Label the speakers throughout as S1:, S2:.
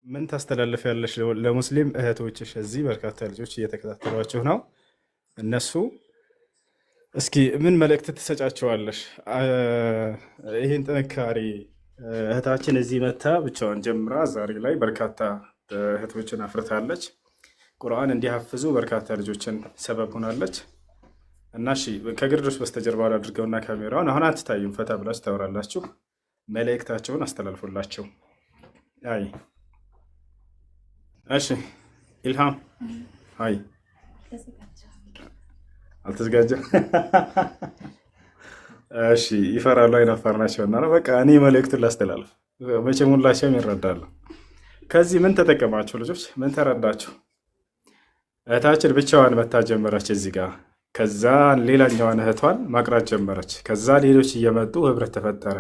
S1: ምን ታስተላልፊያለሽ ለሙስሊም እህቶችሽ? እዚህ በርካታ ልጆች እየተከታተሏችሁ ነው። እነሱ እስኪ ምን መልእክት ትሰጫቸዋለሽ? ይህን ጥንካሬ እህታችን እዚህ መታ ብቻዋን ጀምራ ዛሬ ላይ በርካታ እህቶችን አፍርታለች። ቁርአን እንዲሐፍዙ በርካታ ልጆችን ሰበብ ሆናለች። እና እሺ ከግርዶሽ በስተጀርባ አድርገውና ካሜራውን አሁን አትታዩም፣ ፈታ ብላችሁ ታወራላችሁ። መልእክታቸውን አስተላልፉላቸው። አይ እሺ ኢልሃም አይ አልተዘጋጀም። እሺ ይፈራሉ፣ አይናፋር ናቸውና ነው። በቃ እኔ መልእክቱን ላስተላልፍ። መቼም ሁላቸውም ይረዳሉ። ከዚህ ምን ተጠቀማችሁ ልጆች? ምን ተረዳችሁ? እህታችን ብቻዋን መታ ጀመረች እዚህ ጋር። ከዛ ሌላኛዋን እህቷን ማቅራት ጀመረች። ከዛ ሌሎች እየመጡ ህብረት ተፈጠረ።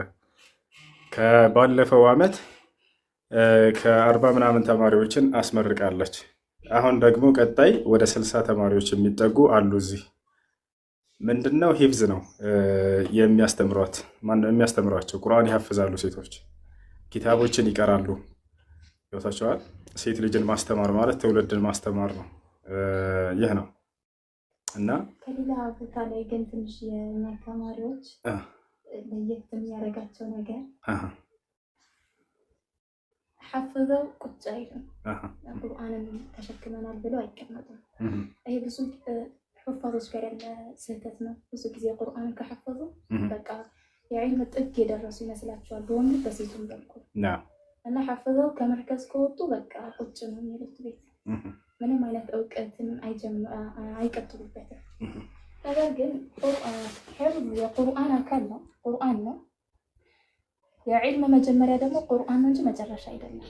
S1: ከባለፈው ዓመት ከ40 ምናምን ተማሪዎችን አስመርቃለች። አሁን ደግሞ ቀጣይ ወደ 60 ተማሪዎች የሚጠጉ አሉ። እዚህ ምንድነው ሂፍዝ ነው የሚያስተምሯቸው። ቁርአን ይሐፍዛሉ። ሴቶች ኪታቦችን ይቀራሉ። ይወታቸዋል። ሴት ልጅን ማስተማር ማለት ትውልድን ማስተማር ነው። ይህ ነው እና
S2: ከሌላ ቦታ ላይ ግን ትንሽ የኛ ተማሪዎች ለየት የሚያደርጋቸው ነገር ሐፍዘው ቁጭ አይልም። ቁርአንን ተሸክመናል ብለው አይቀመጡም። ይሄ ብዙ ሑፋዞች ጋር ያለ ስህተት ነው። ብዙ ጊዜ ቁርአንን ከሐፈዙ በቃ የዒልም ጥግ የደረሱ ይመስላቸዋል፣ በወንድ በሴቱም በኩል እና ሐፍዘው ከመርከዝ ከወጡ በቃ ቁጭ ነው የሚሉት ቤት። ምንም አይነት እውቀትን አይቀጥሉበትም። ነገር ግን ሒፍዝ የቁርአን አካል ነው፣ ቁርአን ነው። የዒልም መጀመሪያ ደግሞ ቁርአን ነው እንጂ መጨረሻ አይደለም።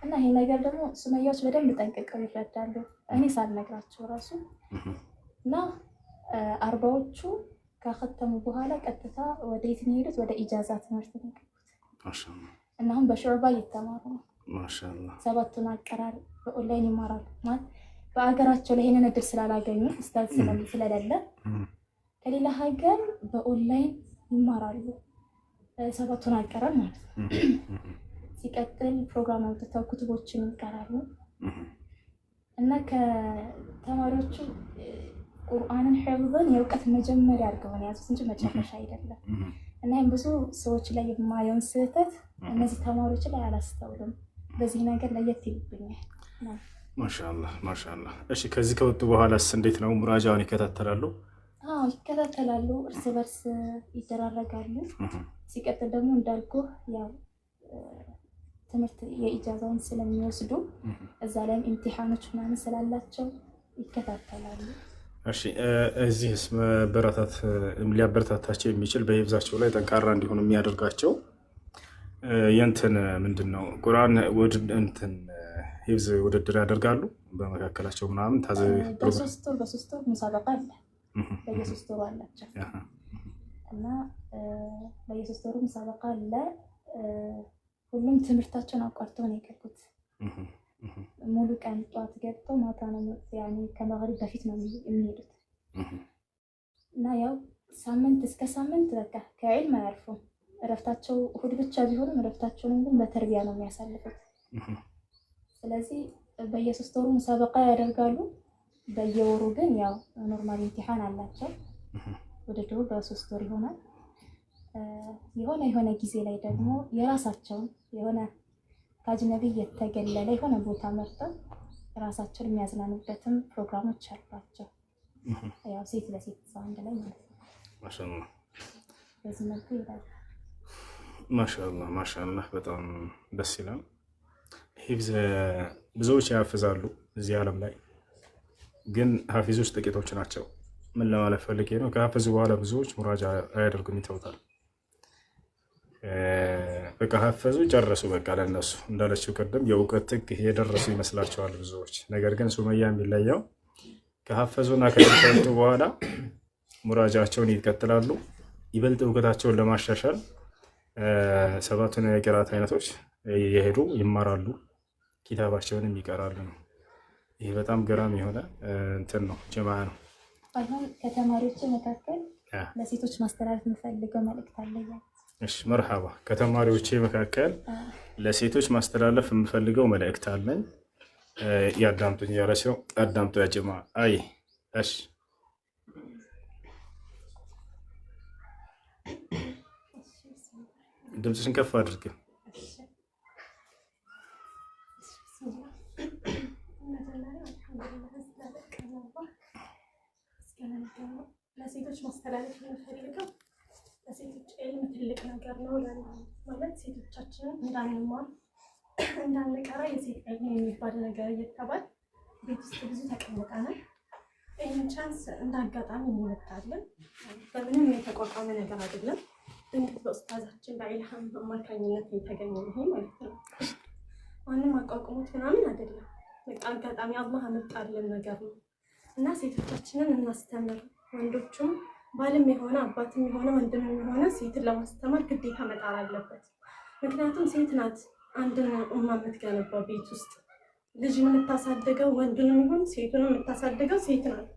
S2: እና ይሄ ነገር ደግሞ ሱመያዎች በደንብ ጠንቅቀው ይረዳሉ፣ እኔ ሳልነግራቸው ራሱ። እና 40ዎቹ ከከተሙ በኋላ ቀጥታ ወደ የት ነው የሄዱት? ወደ ኢጃዛ ትምህርት ነው የገቡት። እና አሁን በሹዕባ እየተማሩ ነው። ማሻአላህ 7ቱን አቀራር በኦንላይን ይማራሉ። ማለት በአገራቸው ላይ ይሄንን እድል ስላላገኙ ኡስታዝ ስለሌለ ከሌላ ሀገር በኦንላይን ይማራሉ። 7ቱን አቀራር ማለት ነው። ሲቀጥል ፕሮግራም አውጥተው ኩቱቦችን ይቀራሉ። እና ከተማሪዎቹ ቁርአንን ሒፍዝን የእውቀት መጀመሪያ አድርገው ነው ያዙት እንጂ መጨረሻ አይደለም። እና ይህም ብዙ ሰዎች ላይ የማየውን ስህተት እነዚህ ተማሪዎች ላይ አላስተውልም። በዚህ ነገር ለየት ይልብኛል።
S1: ማሻአላህ ማሻአላህ። እሺ ከዚህ ከወጡ በኋላስ እንዴት ነው? ሙራጃውን ይከታተላሉ?
S2: አዎ ይከታተላሉ፣ እርስ በርስ ይደራረጋሉ። ሲቀጥል ደግሞ እንዳልኩ ያው ትምህርት የኢጃዛውን ስለሚወስዱ እዛ ላይም ኢምቲሃኖች ምናምን ስላላቸው ይከታተላሉ።
S1: እሺ እዚህስ ሊያበረታታቸው የሚችል በሂፍዛቸው ላይ ጠንካራ እንዲሆኑ የሚያደርጋቸው የእንትን ምንድን ነው? ቁርአን እንትን ሂፍዝ ውድድር ያደርጋሉ በመካከላቸው ምናምን
S2: በሶስት ወር ሙሳበቃ አለ። በየ3 ወሩ አላቸው እና በየ3 ወሩ ሙሳበቃ አለ። ሁሉም ትምህርታቸውን አቋርጠው ነው የገቡት። ሙሉ ቀን ጧት ገብተው ማታ ነው ያኔ ከመግሪብ በፊት ነው የሚሄዱት። እና ያው ሳምንት እስከ ሳምንት በቃ ከዒልም አያርፉም። እረፍታቸው እሁድ ብቻ ቢሆንም እረፍታቸውን ግን በተርቢያ ነው የሚያሳልፉት። ስለዚህ በየ3 ወሩ ሙሳበቃ ያደርጋሉ። በየወሩ ግን ያው ኖርማል ኢምቲሃን አላቸው። ውድድሩ በ3 ወር ይሆናል። የሆነ ጊዜ ላይ ደግሞ የራሳቸውን የሆነ ከአጅነቢ የተገለለ የሆነ ቦታ መርጠው ራሳቸውን የሚያዝናኑበትም ፕሮግራሞች አሏቸው። ያው ሴት ለሴት ሰው አንድ ላይ ማለት ነው።
S1: ማሻአላህ
S2: በዚህ መልኩ ይላል።
S1: ማሻአላህ ማሻአላህ በጣም ደስ ይላል። ሂፍዝ ብዙዎች ያፈዛሉ እዚህ ዓለም ላይ ግን ሀፊዞች ጥቂቶች ናቸው። ምን ለማለት ፈልጌ ነው? ከሀፈዙ በኋላ ብዙዎች ሙራጃ አያደርጉም፣ ይተውታል። በቃ ሀፈዙ ጨረሱ። በቃ ለነሱ እንዳለችው ቀደም የእውቀት ጥግ የደረሱ ይመስላቸዋል ብዙዎች። ነገር ግን ሱመያ የሚለየው ከሀፈዙና ከወጡ በኋላ ሙራጃቸውን ይቀጥላሉ። ይበልጥ እውቀታቸውን ለማሻሻል 7ቱን የቂራት አይነቶች የሄዱ ይማራሉ፣ ኪታባቸውንም ይቀራሉ ነው። ይህ በጣም ገራሚ የሆነ እንትን ነው፣ ጀማ ነው።
S2: አሁን ከተማሪዎች መካከል ለሴቶች ማስተላለፍ የምፈልገው መልእክት አለ።
S1: እሺ መርሐባ። ከተማሪዎቼ መካከል ለሴቶች ማስተላለፍ የምፈልገው መልእክት አለኝ። ያዳምጡኝ ያለች ነው። አዳምጡ ያ ጀማ። አይ እሺ ድምፅሽን ከፍ አድርግ።
S3: ለሴቶች ማስተላለፍ የምፈልገው ለሴቶች ዒልም ትልቅ ነገር ነው። ማለት ሴቶቻችንን እንዳንማር እንዳንቀራ የሴት ዒልም የሚባል ነገር እየተባል ቤት ውስጥ ብዙ ተቀምጠናል። ይህን ቻንስ እንዳጋጣሚ እንወጣለን። በምንም የተቋቋመ ነገር አይደለም። ድንገት በኡስታዛችን በኢልሃም አማካኝነት የተገኘ ይሄ ማለት ነው። ማንም አቋቁሞት ምናምን አይደለም። በቃ አጋጣሚ አላህ አመጣልን ነገር ነው እና ሴቶቻችንን እናስተምር። ወንዶቹም ባልም የሆነ አባትም የሆነ ወንድም የሆነ ሴትን ለማስተማር ግዴታ መጣር አለበት። ምክንያቱም ሴት ናት አንድን ኡማ የምትገነባው ቤት ውስጥ ልጅን የምታሳድገው ወንድንም ይሁን ሴቱን የምታሳድገው ሴት ናት።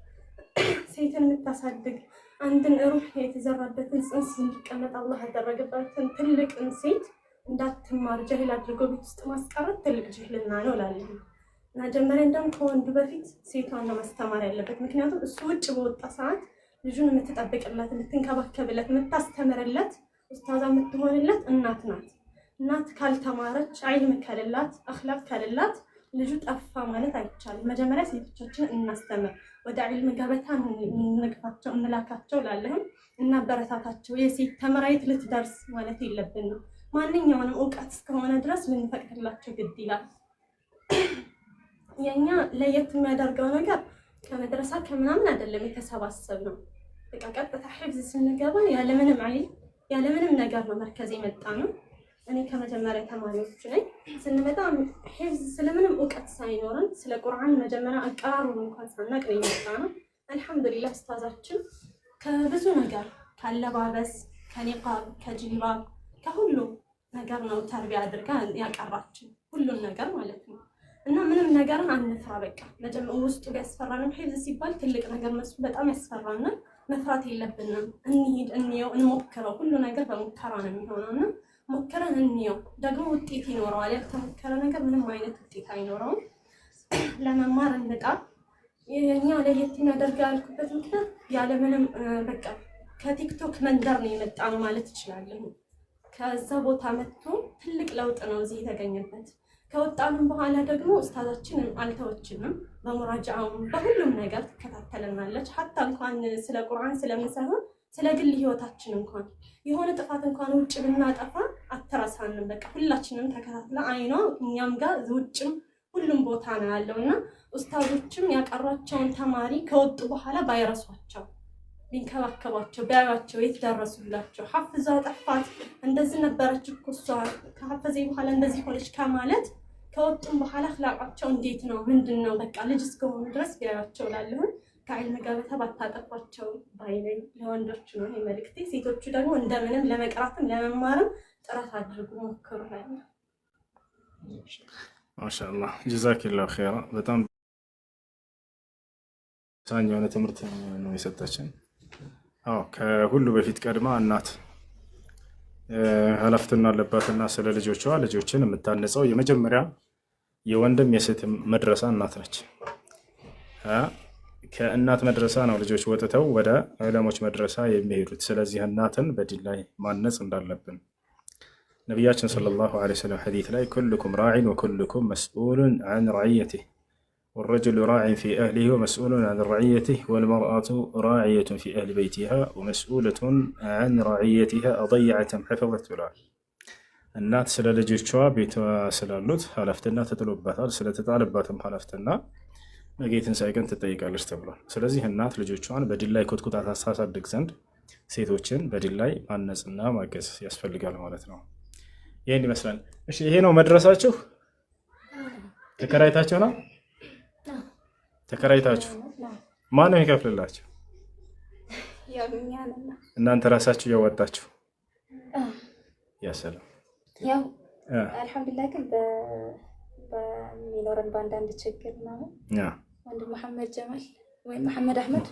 S3: ሴትን የምታሳድግ አንድን ሩህ የተዘራበትን ጽንስ እንዲቀመጥ አላህ ያደረገባትን ትልቅን ሴት እንዳትማር ጀህል አድርጎ ቤት ውስጥ ማስቀረት ትልቅ ጅህልና ነው እላለሁ። መጀመሪያ እንደውም ከወንዱ በፊት ሴቷን ነው ማስተማር ያለበት። ምክንያቱም እሱ ውጭ በወጣ ሰዓት ልጁን የምትጠብቅለት፣ የምትንከባከብለት፣ የምታስተምርለት፣ ኡስታዛ የምትሆንለት እናት ናት። እናት ካልተማረች ዒልም ከሌላት አኽላቅ ከሌላት ልጁ ጠፋ ማለት አይቻልም። መጀመሪያ ሴቶቻችንን እናስተምር፣ ወደ ዒልም ገበታ እንግፋቸው፣ እንላካቸው ላለህም እና በረታታቸው። የሴት ተመራየት ልትደርስ ማለት የለብንም። ማንኛውንም እውቀት እስከሆነ ድረስ ልንፈቅድላቸው ግድ ይላል። የኛ ለየት የሚያደርገው ነገር ከመድረሳ ከምናምን አይደለም የተሰባሰብ ነው። በቃ ቀጥታ ሒፍዝ ስንገባ ያለምንም ዒልም ያለምንም ነገር ነው መርከዝ የመጣ ነው። እኔ ከመጀመሪያ ተማሪዎች ነኝ። ስንመጣ ሒፍዝ ስለምንም እውቀት ሳይኖረን ስለ ቁርአን መጀመሪያ አቀራሩን እንኳን ሳናቅ ነው የመጣ ነው። አልሐምዱሊላህ ኡስታዛችን ከብዙ ነገር ካለባበስ፣ ከኒቃብ፣ ከጅልባብ ከሁሉ ነገር ነው ተርቢያ አድርጋ ያቀራችን ሁሉን ነገር ማለት ነው። እና ምንም ነገርን አንፍራ። በቃ ውስጡ ቢያስፈራንም ሒፍዝ ሲባል ትልቅ ነገር መስሎ በጣም ያስፈራናል። መፍራት የለብንም። እንሂድ፣ እንየው፣ እንሞክረው። ሁሉ ነገር በሙከራ ነው የሚሆነው እና ሞክረን እንየው። ደግሞ ውጤት ይኖረዋል። ያልተሞከረ ነገር ምንም አይነት ውጤት አይኖረውም። ለመማር እንጣር። የኛ ለየት የሚያደርገው ያልኩበት ምክንያት ያለምንም በቃ ከቲክቶክ መንደር ነው የመጣ ነው ማለት እችላለሁ። ከዛ ቦታ መጥቶ ትልቅ ለውጥ ነው እዚህ የተገኘበት። ከወጣንም በኋላ ደግሞ ኡስታዛችን አልተወችንም። በሙራጃውም በሁሉም ነገር ትከታተለናለች። ሀታ እንኳን ስለ ቁርአን ስለምንሰራ ስለ ግል ህይወታችን እንኳን የሆነ ጥፋት እንኳን ውጭ ብናጠፋ አትረሳንም። በቃ ሁላችንም ተከታትላ አይኗ እኛም ጋር ውጭም ሁሉም ቦታ ነው ያለው እና ኡስታዞችም ያቀሯቸውን ተማሪ ከወጡ በኋላ ባይረሷቸው ቢንከባከቧቸው ቢያዩቸው የት ደረሱላቸው። ሐፍዛ ጠፋት እንደዚህ ነበረች እኮ እሷ ከሐፈዘ በኋላ እንደዚህ ሆነች ከማለት ከወጡም በኋላ አኽላቃቸው እንዴት ነው ምንድን ነው በቃ ልጅ እስከሆኑ ድረስ ቢያዩቸው ላለሁን ከዒልም ገበታ ባታጠፏቸው ባይነኝ። ለወንዶቹ ነው ይሄ መልእክቴ። ሴቶቹ ደግሞ እንደምንም ለመቅራትም ለመማርም ጥረት አድርጉ፣ ሞክሩ።
S1: ማሻአላህ ጀዛኪላሁ ኸይራ። በጣም ሳኝ የሆነ ትምህርት ነው የሰጠችን። ከሁሉ በፊት ቀድማ እናት ኃላፊነት አለባትና ስለ ልጆችን የምታነጸው የመጀመሪያ የወንድም የሴትም መድረሳ እናት ነች። ከእናት መድረሳ ነው ልጆች ወጥተው ወደ ዑለሞች መድረሳ የሚሄዱት። ስለዚህ እናትን በዲን ላይ ማነጽ እንዳለብን ነቢያችን ሰለላሁ ዐለይሂ ወሰለም ሐዲስ ላይ ኩልኩም ራዒን ወኩልኩም መስኡሉን ዐን ረዕየቲህ والرجل راع في أهله ومسؤول عن رعيته والمرأة راعية في أهل بيتها ومسؤولة عن رعيتها أضيعت أم حفظت ብለዋል። እናት ስለ ልጆቿ ቤቷ ስላሉት ኃላፊነት ተጥሎባታል። ስለተጣለባትም ኃላፊነት ነገ ትንሣኤ ቀን ትጠይቃለች ተብሏል። ስለዚህ እናት ልጆቿን በዲን ላይ ኮትኩታ ታሳድግ ዘንድ ሴቶችን በዲን ላይ ማነጽና ማገዝ ያስፈልጋል ማለት ነው። ይሄን ይመስላል። እሺ ይሄ ነው መድረሳችሁ? ተከራይታችሁ ነው? ተከራይታችሁ ማን ነው የሚከፍልላችሁ? እናንተ ራሳችሁ ያወጣችሁ? ያ ሰላም።
S2: ያው አልሐምዱሊላህ ግን በሚኖረን በአንዳንድ ችግር ነው ወንድም መሐመድ ጀማል ወይም መሐመድ አህመድ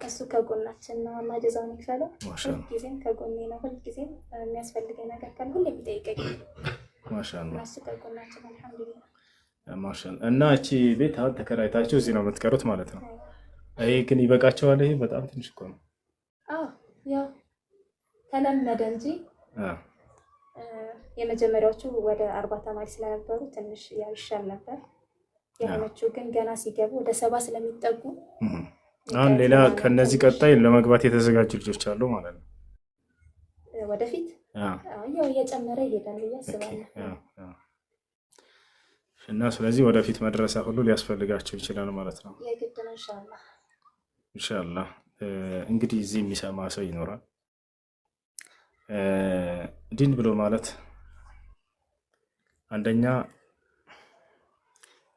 S2: እሱ ከጎናችን ነው። አላህ ጀዛውን ይክፈለው። ሁልጊዜም ከጎኔ ነው። ሁልጊዜም የሚያስፈልገኝ ነገር ካለ ሁሌ የሚጠይቀኝ ማሻአላህ። እሱ ከጎናችን አልሐምዱሊላህ
S1: ማሻአላህ። እና እቺ ቤት አሁን ተከራይታችሁ እዚህ ነው የምትቀሩት ማለት ነው? ይሄ ግን ይበቃቸዋል? ይሄ በጣም ትንሽ እኮ ነው።
S2: አዎ ያው ተለመደ እንጂ የመጀመሪያዎቹ ወደ 40 ተማሪ ስለነበሩ ትንሽ ያው ይሻል ነበር። የሆነቹ ግን ገና ሲገቡ ወደ 70 ስለሚጠጉ
S1: አሁን ሌላ ከነዚህ ቀጣይ ለመግባት የተዘጋጁ ልጆች አሉ ማለት ነው
S2: ወደፊት። ያው እየጨመረ ይሄዳል ብዬ አስባለሁ።
S1: እና ስለዚህ ወደፊት መድረሳ ሁሉ ሊያስፈልጋቸው ይችላል ማለት ነው።
S2: የግድ ነው ኢንሻአላህ።
S1: ኢንሻአላህ እንግዲህ እዚህ የሚሰማ ሰው ይኖራል። ዲን ብሎ ማለት አንደኛ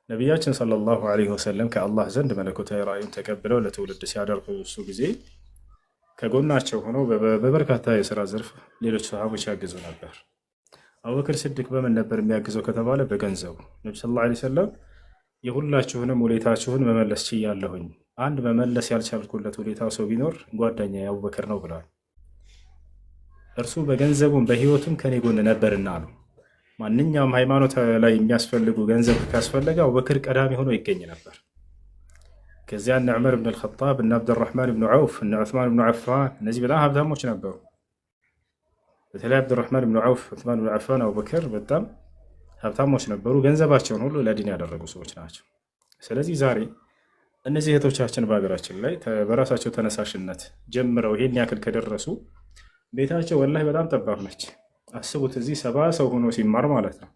S1: ነቢያችን ሰለላሁ ዐለይሂ ወሰለም ከአላህ ዘንድ መለኮታዊ ራእዩን ተቀብለው ለትውልድ ሲያደርጉ እሱ ጊዜ ከጎናቸው ሆነው በበርካታ የሥራ ዘርፍ ሌሎች ሰሃቦች ያግዙ ነበር። አቡበክር ስዲቅ በምን ነበር የሚያግዘው ከተባለ በገንዘቡ። ነቢ ሰለላሁ ዐለይሂ ወሰለም የሁላችሁንም ውለታችሁን መመለስ ችያለሁኝ፣ አንድ መመለስ ያልቻልኩለት ውለታው ሰው ቢኖር ጓደኛዬ አቡበክር ነው ብለዋል። እርሱ በገንዘቡም በህይወቱም ከኔ ጎን ነበርና አሉ። ማንኛውም ሃይማኖት ላይ የሚያስፈልጉ ገንዘብ ካስፈለገ አቡበክር ቀዳሚ ሆኖ ይገኝ ነበር። ከዚያ እነ ዑመር ብን አልኸጣብ፣ እነ አብዱራህማን ብን ዐውፍ፣ እነ ዑስማን ብን ዐፋን እነዚህ በጣም ሀብታሞች ነበሩ። በተለይ አብዱራህማን ብን ዐውፍ፣ ዑስማን ብን ዐፋን፣ አቡበክር በጣም ሀብታሞች ነበሩ። ገንዘባቸውን ሁሉ ለዲን ያደረጉ ሰዎች ናቸው። ስለዚህ ዛሬ እነዚህ እህቶቻችን በሀገራችን ላይ በራሳቸው ተነሳሽነት ጀምረው ይሄን ያክል ከደረሱ ቤታቸው ወላሂ በጣም ጠባብ ነች። አስቡት እዚህ 70 ሰው ሆኖ ሲማር ማለት ነው።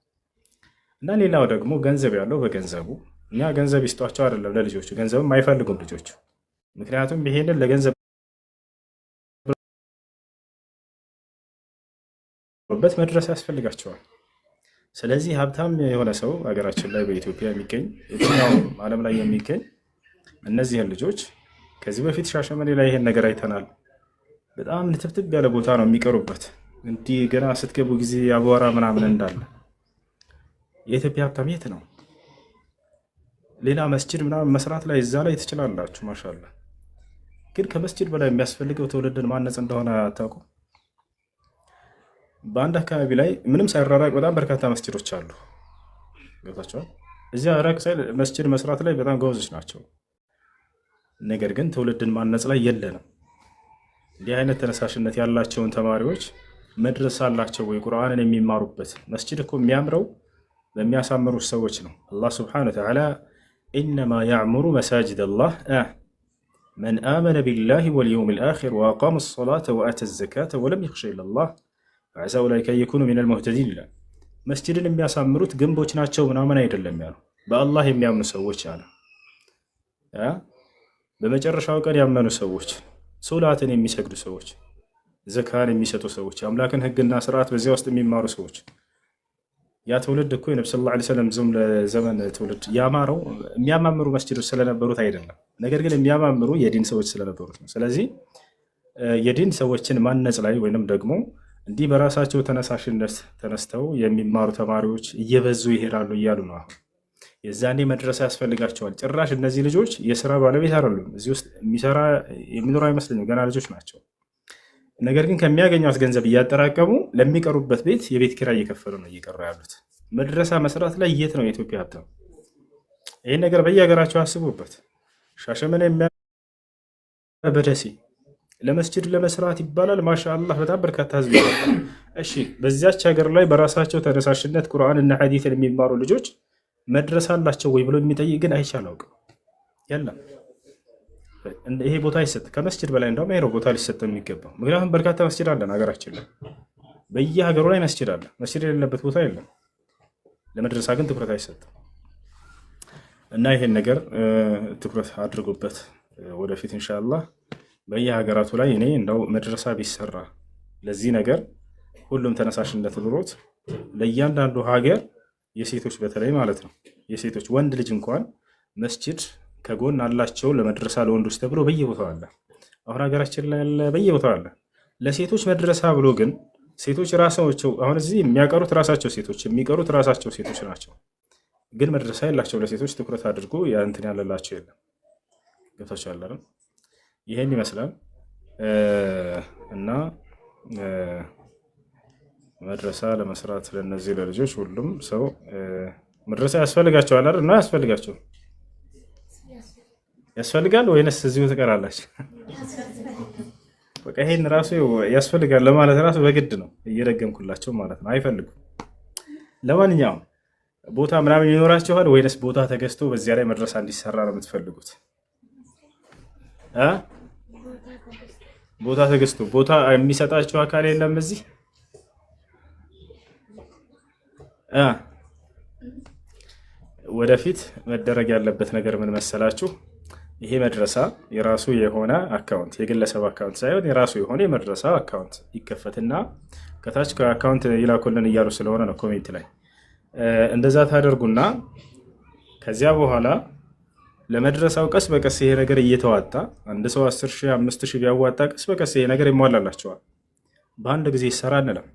S1: እና ሌላው ደግሞ ገንዘብ ያለው በገንዘቡ እኛ ገንዘብ ይስጧቸው አይደለም ለልጆቹ፣ ገንዘብም አይፈልጉም ልጆቹ። ምክንያቱም ይሄንን ለገንዘብ በት መድረስ ያስፈልጋቸዋል። ስለዚህ ሀብታም የሆነ ሰው ሀገራችን ላይ በኢትዮጵያ የሚገኝ የትኛውም ዓለም ላይ የሚገኝ እነዚህን ልጆች ከዚህ በፊት ሻሸመኔ ላይ ይሄን ነገር አይተናል። በጣም ልትብትብ ያለ ቦታ ነው የሚቀሩበት። እንዲህ ገና ስትገቡ ጊዜ አቧራ ምናምን እንዳለ። የኢትዮጵያ ሀብታም የት ነው? ሌላ መስጂድ ምናምን መስራት ላይ እዛ ላይ ትችላላችሁ፣ ማሻአላ። ግን ከመስጂድ በላይ የሚያስፈልገው ትውልድን ማነጽ እንደሆነ አታውቁ? በአንድ አካባቢ ላይ ምንም ሳይራራቅ በጣም በርካታ መስጂዶች አሉ። ገብታችኋል? እዚያ ራቅ ሳይል መስጂድ መስራት ላይ በጣም ጎበዞች ናቸው። ነገር ግን ትውልድን ማነጽ ላይ የለንም። እንዲህ አይነት ተነሳሽነት ያላቸውን ተማሪዎች መድረስ አላቸው ወይ? ቁርአንን የሚማሩበት መስጂድ እኮ የሚያምረው በሚያሳምሩ ሰዎች ነው። አላህ ሱብሓነሁ ወተዓላ ኢነማ ያዕሙሩ መሳጅድ አላህ መን አመነ ቢላሂ ወልየውሚል አኺር ወአቃመ ሰላተ ወአተ ዘካተ ወለም የኽሸ ኢለላህ ፈዐሳ ኡላኢከ አን የኩኑ ሚነል ሙህተዲን ይላል። መስጂድን የሚያሳምሩት ግንቦች ናቸው ምናምን አይደለም ያለው፣ በአላህ የሚያምኑ ሰዎች አለ። በመጨረሻው ቀን ያመኑ ሰዎች፣ ሶላትን የሚሰግዱ ሰዎች፣ ዘካን የሚሰጡ ሰዎች፣ የአምላክን ሕግና ስርዓት በዚያ ውስጥ የሚማሩ ሰዎች። ያ ትውልድ እኮ የነብዩ ሰለላሁ ዐለይሂ ወሰለም ዘመን ትውልድ ያማረው የሚያማምሩ መስጂዶች ስለነበሩት አይደለም፣ ነገር ግን የሚያማምሩ የዲን ሰዎች ስለነበሩት ነው። ስለዚህ የዲን ሰዎችን ማነጽ ላይ ወይንም ደግሞ እንዲህ በራሳቸው ተነሳሽነት ተነስተው የሚማሩ ተማሪዎች እየበዙ ይሄዳሉ እያሉ ነው። አሁን የዛኔ መድረሳ ያስፈልጋቸዋል። ጭራሽ እነዚህ ልጆች የስራ ባለቤት አይደሉም። እዚህ ውስጥ የሚኖሩ አይመስለኝም፣ ገና ልጆች ናቸው። ነገር ግን ከሚያገኟት ገንዘብ እያጠራቀሙ ለሚቀሩበት ቤት የቤት ኪራይ እየከፈሉ ነው እየቀሩ ያሉት። መድረሳ መስራት ላይ የት ነው የኢትዮጵያ ሀብታም? ይህን ነገር በየሀገራቸው አስቡበት። ሻሸመኔ በደሴ ለመስጅድ ለመስራት ይባላል። ማሻአላህ በጣም በርካታ ህዝብ ይባላል። እሺ በዚያች ሀገር ላይ በራሳቸው ተነሳሽነት ቁርአንና ሐዲትን የሚማሩ ልጆች መድረሳ አላቸው ወይ ብሎ የሚጠይቅ ግን አይቻል አውቅም። የለም ይሄ ቦታ ይሰጥ ከመስጅድ በላይ እንደውም ይሄ ነው ቦታ ሊሰጥ የሚገባው። ምክንያቱም በርካታ መስጅድ አለን ሀገራችን ላይ፣ በየሀገሩ ላይ መስጅድ አለ። መስጅድ የሌለበት ቦታ የለም። ለመድረሳ ግን ትኩረት አይሰጥም። እና ይሄን ነገር ትኩረት አድርጉበት ወደፊት ኢንሻአላህ በየሀገራቱ ላይ። እኔ እንደው መድረሳ ቢሰራ ለዚህ ነገር ሁሉም ተነሳሽነት ኑሮት ለእያንዳንዱ ሀገር የሴቶች በተለይ ማለት ነው የሴቶች ወንድ ልጅ እንኳን መስጅድ ከጎን አላቸው ለመድረሳ ለወንዶች ተብሎ በየቦታው አለ። አሁን ሀገራችን ላይ ያለ በየቦታው አለ። ለሴቶች መድረሳ ብሎ ግን ሴቶች ራሳቸው አሁን እዚህ የሚያቀሩት ራሳቸው ሴቶች የሚቀሩት ራሳቸው ሴቶች ናቸው። ግን መድረሳ የላቸው ለሴቶች ትኩረት አድርጎ እንትን ያለላቸው የለም። ገብታችኋል አይደል? ይሄን ይመስላል እና መድረሳ ለመስራት ለነዚህ ለልጆች ሁሉም ሰው መድረሳ ያስፈልጋቸዋል አይደል? እና ያስፈልጋል ወይንስ እዚሁ ትቀራላችሁ? በቃ ይሄን ራሱ ያስፈልጋል ለማለት ራሱ በግድ ነው እየደገምኩላቸው ማለት ነው። አይፈልጉም። ለማንኛውም ቦታ ምናምን ይኖራችኋል ወይንስ ቦታ ተገዝቶ በዚያ ላይ መድረሳ እንዲሰራ ነው የምትፈልጉት? ቦታ ተገዝቶ ቦታ የሚሰጣቸው አካል የለም እዚህ? ወደፊት መደረግ ያለበት ነገር ምን መሰላችሁ? ይሄ መድረሳ የራሱ የሆነ አካውንት የግለሰብ አካውንት ሳይሆን የራሱ የሆነ የመድረሳ አካውንት ይከፈትና ከታች ከአካውንት ይላኩልን እያሉ ስለሆነ ነው ኮሜንት ላይ እንደዛ ታደርጉና ከዚያ በኋላ ለመድረሳው ቀስ በቀስ ይሄ ነገር እየተዋጣ አንድ ሰው 10,000 5,000 ቢያዋጣ ቀስ በቀስ ይሄ ነገር ይሟላላቸዋል። በአንድ ጊዜ ይሰራ እንለም።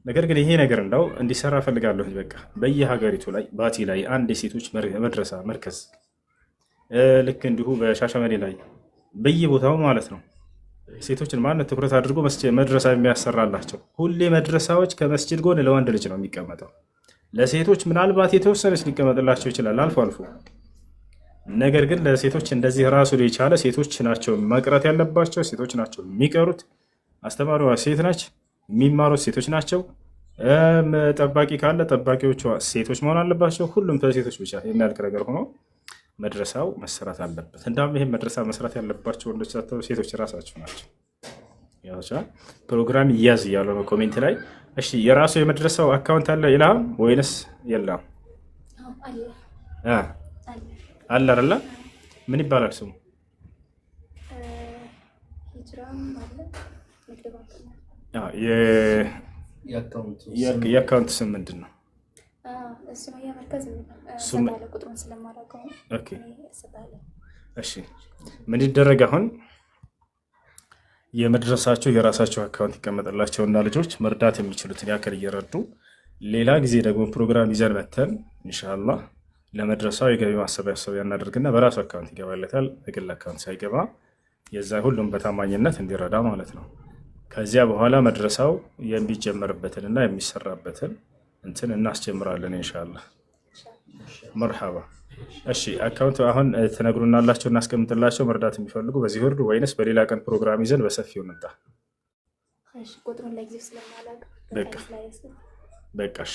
S1: ነገር ግን ይሄ ነገር እንደው እንዲሰራ ፈልጋለሁ። በቃ በየሀገሪቱ ላይ ባቲ ላይ አንድ የሴቶች መድረሳ መርከዝ ልክ እንዲሁ በሻሸመኔ ላይ በየቦታው ማለት ነው ሴቶችን ማነት ትኩረት አድርጎ መድረሳ የሚያሰራላቸው ሁሌ መድረሳዎች ከመስጂድ ጎን ለወንድ ልጅ ነው የሚቀመጠው። ለሴቶች ምናልባት የተወሰነች ሊቀመጥላቸው ይችላል አልፎ አልፎ። ነገር ግን ለሴቶች እንደዚህ ራሱ የቻለ ሴቶች ናቸው መቅረት ያለባቸው፣ ሴቶች ናቸው የሚቀሩት። አስተማሪዋ ሴት ናች፣ የሚማሩት ሴቶች ናቸው። ጠባቂ ካለ ጠባቂዎቿ ሴቶች መሆን አለባቸው። ሁሉም በሴቶች ብቻ የሚያልቅ ነገር ሆኖ መድረሳው መሰራት አለበት። እንዳውም ይሄን መድረሳ መስራት ያለባቸው ወንዶች ሳይሆኑ ሴቶች ራሳቸው ናቸው። ያውቻ ፕሮግራም ይያዝ እያሉ ነው ኮሜንት ላይ። እሺ የራሱ የመድረሳው አካውንት አለ ይላል ወይንስ የለም? አለ አይደለ? ምን ይባላል ስሙ? የአካውንት ስም ምንድን ነው? እሺ ምን ይደረግ አሁን የመድረሳቸው የራሳቸው አካውንት ይቀመጥላቸውና ልጆች መርዳት የሚችሉትን ያክል እየረዱ ሌላ ጊዜ ደግሞ ፕሮግራም ይዘን መተን ኢንሻአላህ ለመድረሳው የገቢ ማሰባሰቢያ እናደርግና በራሱ አካውንት ይገባለታል። በግል አካውንት ሳይገባ የዛ ሁሉም በታማኝነት እንዲረዳ ማለት ነው። ከዚያ በኋላ መድረሳው የሚጀመርበትንና የሚሰራበትን እንትን እናስጀምራለን ኢንሻአላህ። መርሐባ። እሺ አካውንት አሁን ትነግሩናላችሁ እናስቀምጥላቸው። መርዳት የሚፈልጉ በዚህ ወርዱ ወይንስ በሌላ ቀን ፕሮግራም ይዘን በሰፊው እንጣ?
S2: እሺ ቁጥሩን ለጊዜው ስለማላውቅ
S1: በቃሽ።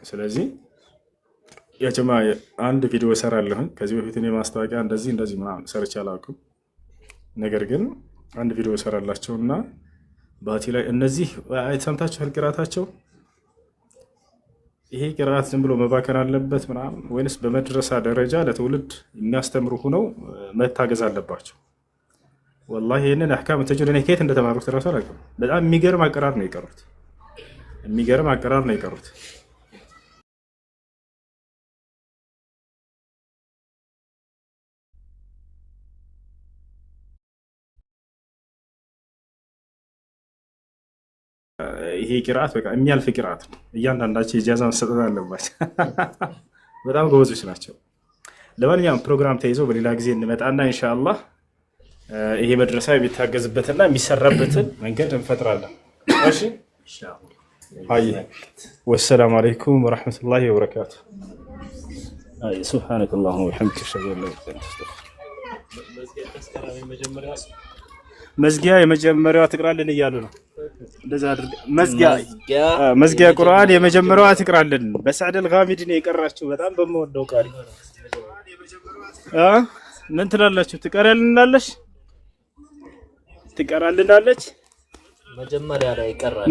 S1: ስለዚህ የጀማ አንድ ቪዲዮ እሰራለሁ። ከዚህ በፊት እኔ ማስታወቂያ እንደዚህ ምናምን ሰርቼ አላውቅም። ነገር ግን አንድ ቪዲዮ እሰራላቸውና ባቲ ላይ እነዚህ አይተምታችሁ ቅራታቸው ይሄ ቅራት ዝም ብሎ መባከን አለበት ምናምን ወይንስ በመድረሳ ደረጃ ለትውልድ የሚያስተምሩ ሆነው መታገዝ አለባቸው? ወላሂ ይሄንን አህካም ተጅዊድ እኔ ከየት እንደተማሩት እራሱ አላውቅም። በጣም የሚገርም አቀራር ነው የቀሩት። ይሄ ቂርአት በቃ የሚያልፍ ቂርአት ነው። እያንዳንዳቸው ኢጃዛ መሰጠት አለባቸው። በጣም ጎበዞች ናቸው። ለማንኛውም ፕሮግራም ተይዞ በሌላ ጊዜ እንመጣና ኢንሻአላህ ይሄ መድረሳ የሚታገዝበትና የሚሰራበትን መንገድ እንፈጥራለን። እሺ ኢንሻአላህ። ወሰላሙ አለይኩም ወራህመቱላሂ ወበረካቱ። ሱብሃነከ አላሁመ ወቢሐምዲከ አሽሀዱ አን ላ ኢላሀ ኢላ አንተ መዝጊያ የመጀመሪያዋ ትቅራልን እያሉ ነው። እንደዛ አድርገ መዝጊያ ቁርአን የመጀመሪያዋ ትቅራልን። በሰዕድ አልጋሚዲ ነው የቀራችሁ። በጣም በመወደው ቃሪ ምን ትላላችሁ? ትቀራልናለች።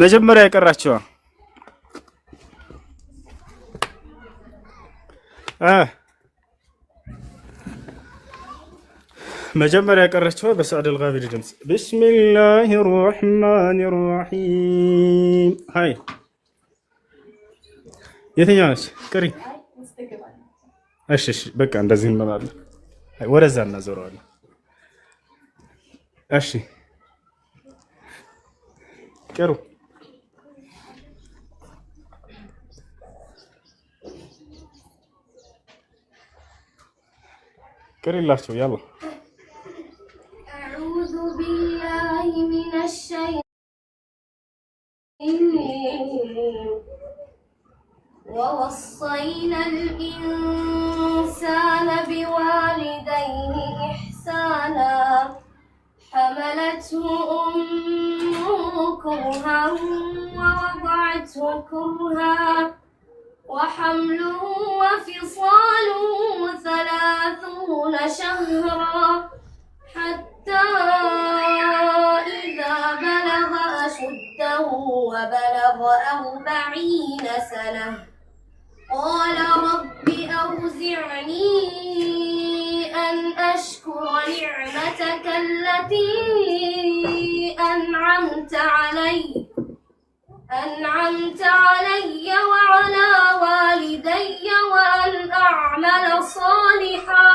S1: መጀመሪያ የቀራችዋ መጀመሪያ ያቀረችው በሰዕድ አልጋሚዲ ድምጽ ቢስሚላሂ ራህማኒ ራሂም። ሃይ የትኛው ነች? ቅሪ። እሺ በቃ እንደዚህ እንመጣለን። ወደዛ እናዞረዋለን። እሺ ቅሩ። ቅሪላቸው ያላ
S4: حملته أمه كرها ووضعته كرها وحمله وفصاله 30 شهرا حتى إذا بلغ أشده وبلغ 40 سنة قال رب أوزعني أن أشكر نعمتك التي أنعمت علي وعلى والدي وأن أعمل صالحا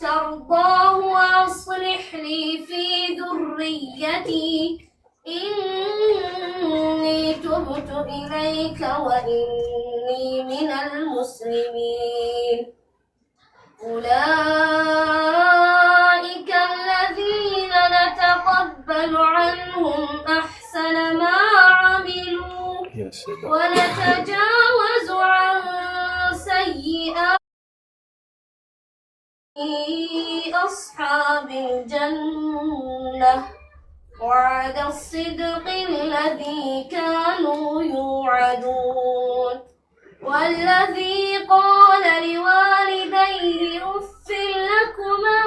S4: ترضاه وأصلح لي في ذريتي إني تبت إليك وإني من المسلمين أولئك الذين نتقبل عنهم أحسن ما عملوا ونتجاوز عن سيئات أصحاب الجنة وعد الصدق الذي كانوا يوعدون والذي قال لوالديه أف لكما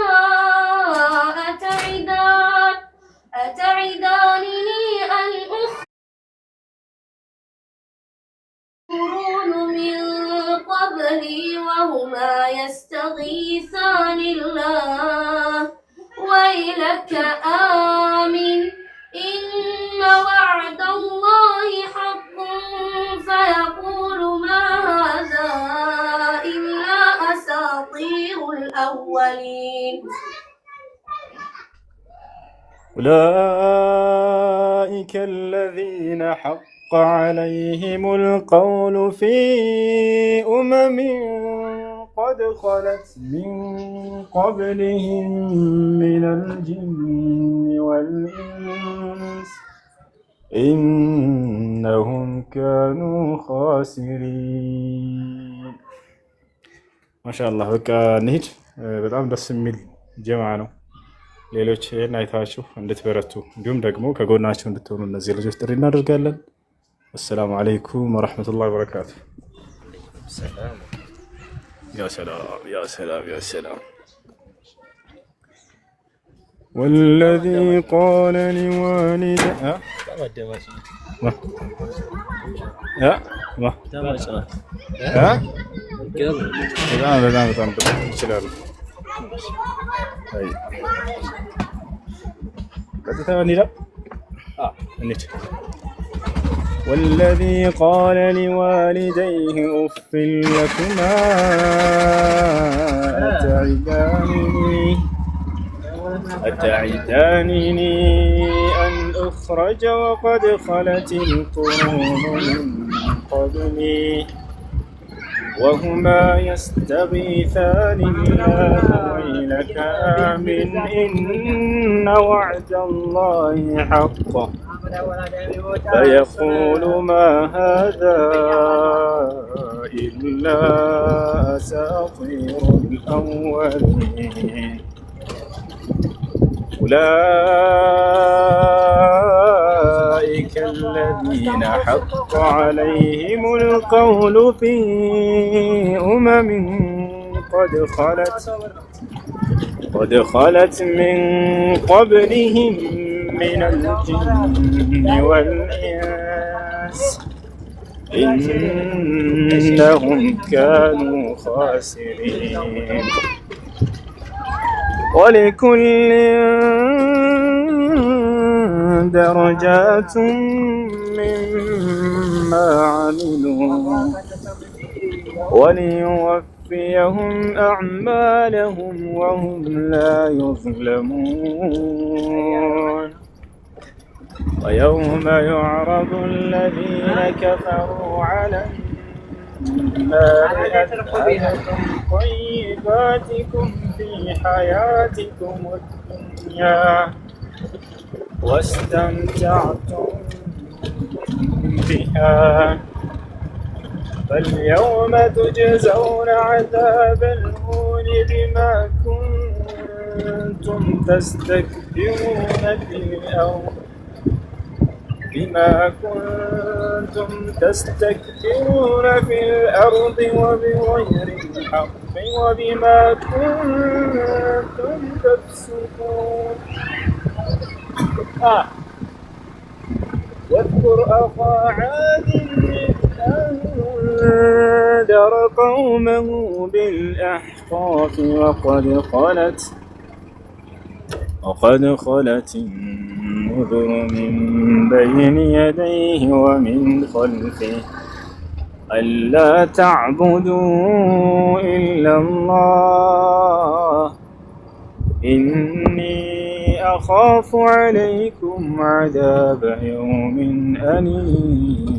S4: أتعدانني أن أخرج من قبلي وهما يستغيثان الله ويلك آمن إن وعد الله حق فيقول ما هذا إلا أساطير الأولين
S1: أولئك الذين حق عليهم القول في قد خلت من قبلهم من الجن والإنس إنهم كانوا خاسرين ما شاء الله በቃ እንሂድ በጣም ደስ የሚል ጀማ ነው ሌሎች አይታችሁ እንድትበረቱ እንዲሁም ደግሞ ከጎናቸው እንድትሆኑ እነዚህ ልጆች ጥሪ እናደርጋለን السلام عليكم ورحمة الله وبركاته يا سلام يا سلام يا سلام والذي قال لوالده والذي قال لوالديه أف لكما أتعدانني أن أخرج وقد خلت القرون من قبلي وهما يستغيثان الله ويلك آمن إن وعد الله حق فيقول ما هذا إلا أساطير الأولين أولئك الذين حق عليهم القول في قد خلت من قبلهم من الجن والإنس إنهم كانوا خاسرين ولكل درجات مما عملوا وليوفيهم أعمالهم وهم لا يظلمون ويوم يعرض الذين كفروا على النار أذهبتم طيباتكم في حياتكم الدنيا واستمتعتم بها فاليوم تجزون عذاب الهون بما كنتم كنتم تستكبرون في الأرض وبغير الحق وبما كنتم تفسقون. واذكر أخا عاد إذ أنذر قومه بالأحقاف وقد خلت النذر من بين يديه ومن خلفه ألا تعبدوا إلا الله إني أخاف عليكم عذاب يوم أليم.